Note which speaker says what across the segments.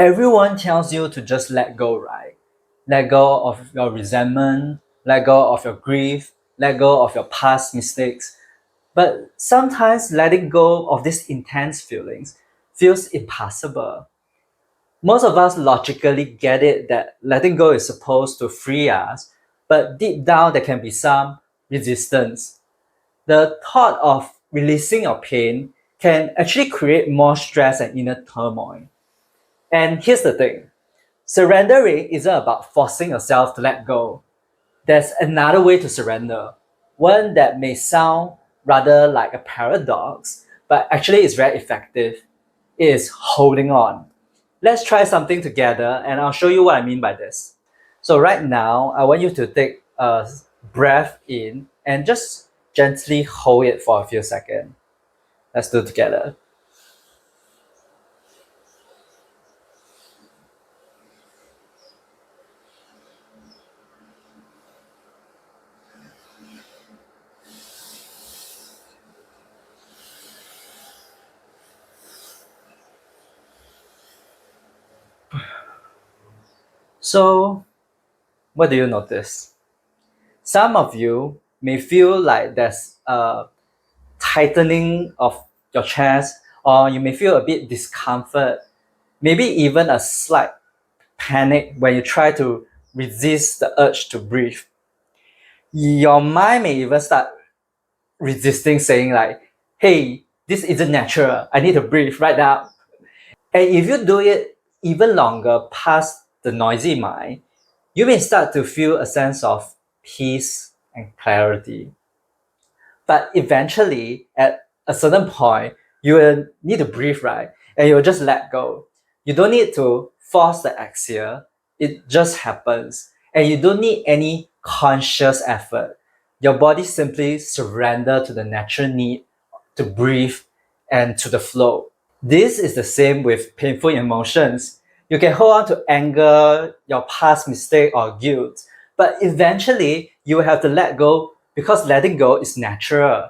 Speaker 1: Everyone tells you to just let go, right? Let go of your resentment, let go of your grief, let go of your past mistakes. But sometimes letting go of these intense feelings feels impossible. Most of us logically get it that letting go is supposed to free us, but deep down there can be some resistance. The thought of releasing your pain can actually create more stress and inner turmoil. And here's the thing, surrendering isn't about forcing yourself to let go. There's another way to surrender, one that may sound rather like a paradox, but actually is very effective. It is holding on. Let's try something together and I'll show you what I mean by this. So right now, I want you to take a breath in and just gently hold it for a few seconds. Let's do it together. So, what do you notice? Some of you may feel like there's a tightening of your chest, or you may feel a bit discomfort, maybe even a slight panic when you try to resist the urge to breathe. Your mind may even start resisting, saying like, hey, this isn't natural, I need to breathe right now. And if you do it even longer past the noisy mind, you may start to feel a sense of peace and clarity. But eventually, at a certain point, you will need to breathe, right? And you'll just let go. You don't need to force the exhale, it just happens. And you don't need any conscious effort. Your body simply surrender to the natural need to breathe and to the flow. This is the same with painful emotions. You can hold on to anger, your past mistake, or guilt, but eventually you will have to let go because letting go is natural.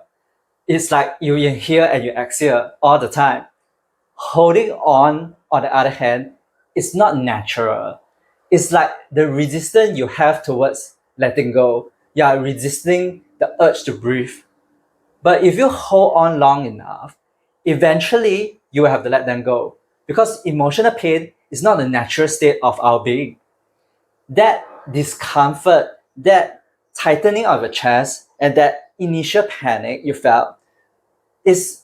Speaker 1: It's like you inhale and you exhale all the time. Holding on the other hand, is not natural. It's like the resistance you have towards letting go. You are resisting the urge to breathe. But if you hold on long enough, eventually you will have to let them go because emotional pain is not the natural state of our being. That discomfort, that tightening of your chest, and that initial panic you felt is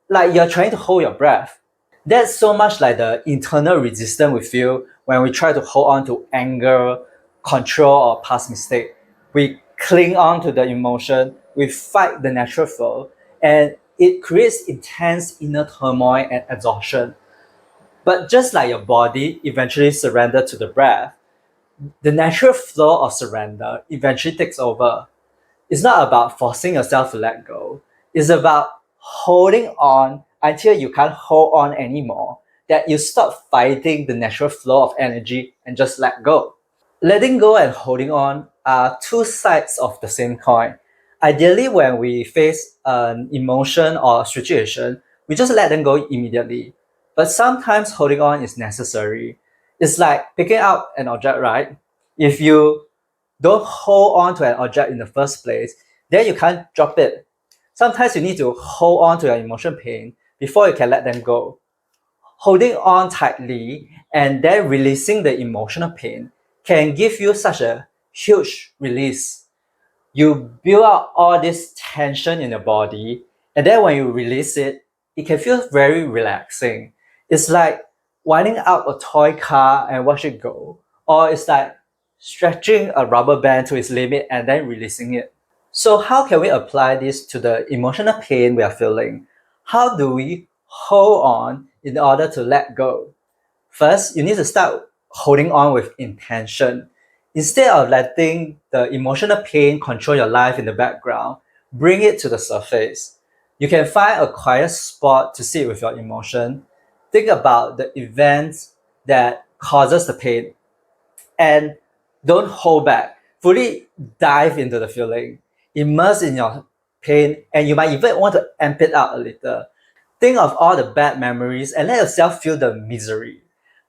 Speaker 1: like you're trying to hold your breath. That's so much like the internal resistance we feel when we try to hold on to anger, control, or past mistake. We cling on to the emotion, we fight the natural flow, and it creates intense inner turmoil and exhaustion. But just like your body eventually surrenders to the breath, the natural flow of surrender eventually takes over. It's not about forcing yourself to let go. It's about holding on until you can't hold on anymore, that you stop fighting the natural flow of energy and just let go. Letting go and holding on are two sides of the same coin. Ideally, when we face an emotion or a situation, we just let them go immediately. But sometimes holding on is necessary. It's like picking up an object, right? If you don't hold on to an object in the first place, then you can't drop it. Sometimes you need to hold on to your emotion pain before you can let them go. Holding on tightly and then releasing the emotional pain can give you such a huge release. You build up all this tension in your body, and then when you release it, it can feel very relaxing. It's like winding up a toy car and watch it go, or it's like stretching a rubber band to its limit and then releasing it. So, how can we apply this to the emotional pain we are feeling? How do we hold on in order to let go? First, you need to start holding on with intention. Instead of letting the emotional pain control your life in the background, bring it to the surface. You can find a quiet spot to sit with your emotion. Think about the events that causes the pain and don't hold back. Fully dive into the feeling. Immerse in your pain and you might even want to amp it out a little. Think of all the bad memories and let yourself feel the misery.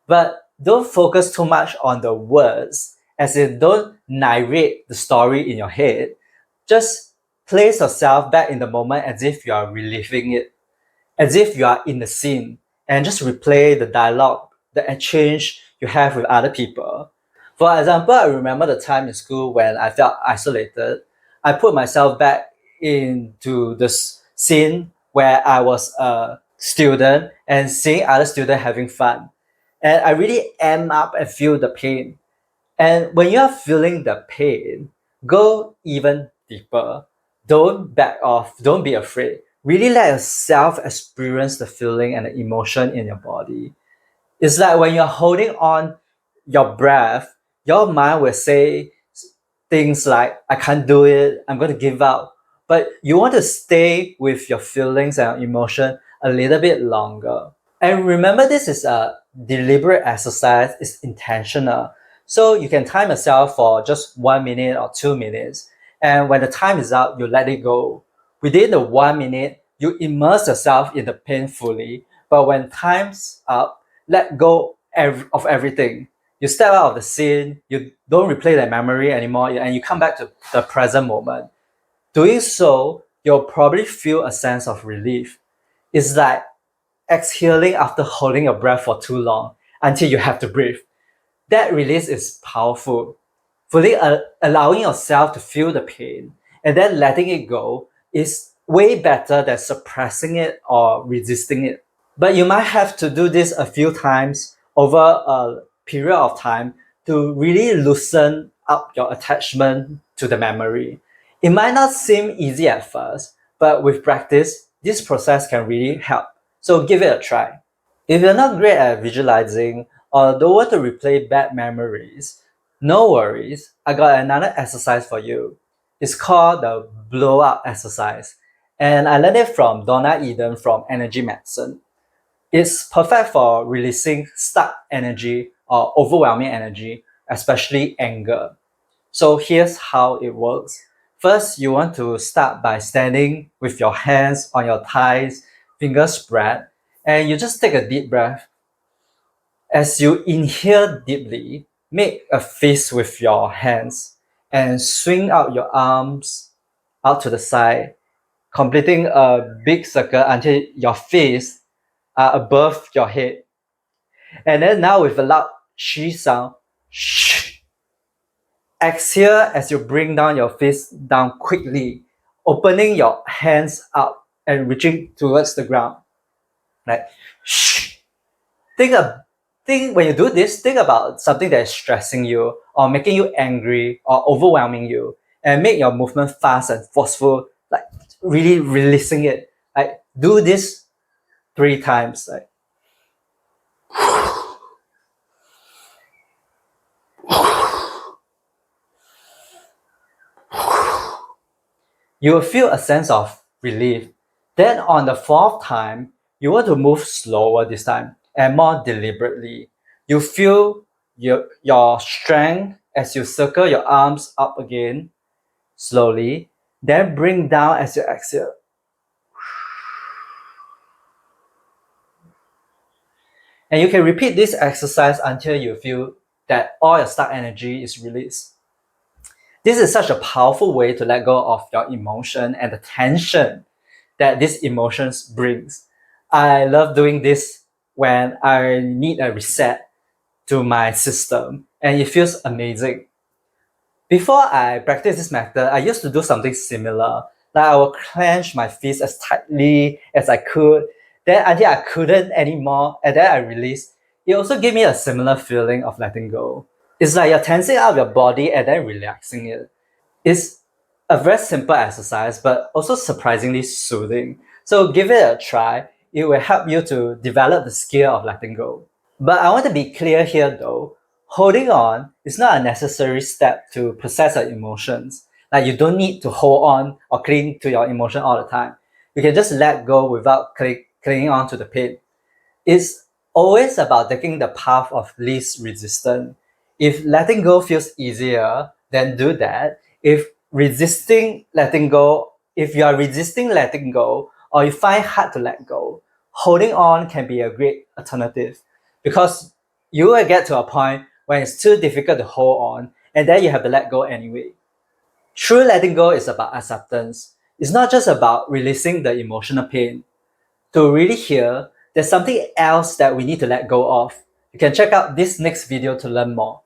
Speaker 1: But don't focus too much on the words, as in don't narrate the story in your head. Just place yourself back in the moment as if you are reliving it, as if you are in the scene, and just replay the dialogue, the exchange you have with other people. For example, I remember the time in school when I felt isolated. I put myself back into the scene where I was a student and seeing other students having fun. And I really am up and feel the pain. And when you are feeling the pain, go even deeper. Don't back off. Don't be afraid. Really let yourself experience the feeling and the emotion in your body. It's like when you're holding on your breath, your mind will say things like, I can't do it, I'm going to give up. But you want to stay with your feelings and emotion a little bit longer. And remember, this is a deliberate exercise, it's intentional. So you can time yourself for just 1 minute or 2 minutes. And when the time is up, you let it go. Within the 1 minute, you immerse yourself in the pain fully. But when time's up, let go of everything. You step out of the scene, you don't replay that memory anymore, and you come back to the present moment. Doing so, you'll probably feel a sense of relief. It's like exhaling after holding your breath for too long until you have to breathe. That release is powerful. Fully allowing yourself to feel the pain and then letting it go is way better than suppressing it or resisting it. But you might have to do this a few times over a period of time to really loosen up your attachment to the memory. It might not seem easy at first, but with practice, this process can really help. So give it a try. If you're not great at visualizing or don't want to replay bad memories, no worries. I got another exercise for you. It's called the blow up exercise. And I learned it from Donna Eden from Energy Medicine. It's perfect for releasing stuck energy or overwhelming energy, especially anger. So here's how it works. First, you want to start by standing with your hands on your thighs, fingers spread, and you just take a deep breath. As you inhale deeply, make a fist with your hands and swing out your arms out to the side, completing a big circle until your fists are above your head. And then now with a loud shi sound, shh. Exhale as you bring down your fist down quickly, opening your hands up and reaching towards the ground. Like shh. Think of think when you do this, think about something that is stressing you or making you angry or overwhelming you, and make your movement fast and forceful, like really releasing it. Like do this 3 times. Like you will feel a sense of relief. Then on the fourth time, you want to move slower this time and more deliberately. You feel your strength as you circle your arms up again slowly, then bring down as you exhale. And you can repeat this exercise until you feel that all your stuck energy is released. This is such a powerful way to let go of your emotion and the tension that these emotions brings. I love doing this when I need a reset to my system, and it feels amazing. Before I practice this method, I used to do something similar. Like I would clench my fist as tightly as I could, then until I couldn't anymore, and then I release. It also gave me a similar feeling of letting go. It's like you're tensing out your body and then relaxing it. It's a very simple exercise, but also surprisingly soothing. So give it a try. It will help you to develop the skill of letting go. But I want to be clear here though, holding on is not a necessary step to process your emotions. Like you don't need to hold on or cling to your emotion all the time. You can just let go without clinging on to the pain. It's always about taking the path of least resistance. If letting go feels easier, then do that. If you are resisting letting go, or you find hard to let go, holding on can be a great alternative because you will get to a point when it's too difficult to hold on, and then you have to let go anyway. True letting go is about acceptance. It's not just about releasing the emotional pain. To really heal, there's something else that we need to let go of. You can check out this next video to learn more.